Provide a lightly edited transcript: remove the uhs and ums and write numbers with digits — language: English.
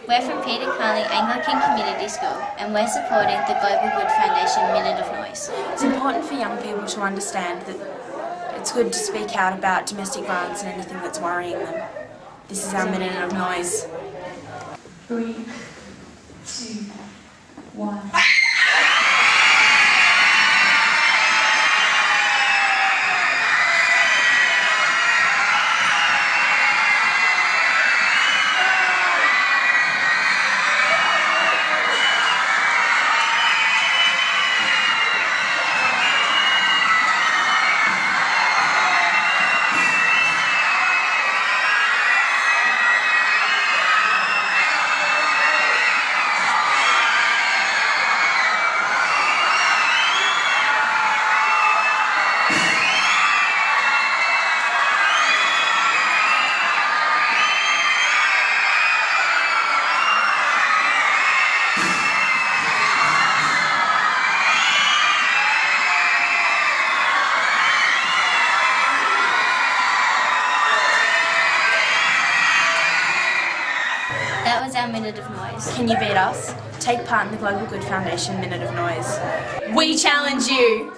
We're from Carnley Anglican Community School and we're supporting the Global Good Foundation Minute of Noise. It's important for young people to understand that it's good to speak out about domestic violence and anything that's worrying them. This is our Minute of Noise. 3, 2, 1. That was our Minute of Noise. Can you beat us? Take part in the Global Good Foundation Minute of Noise. We challenge you!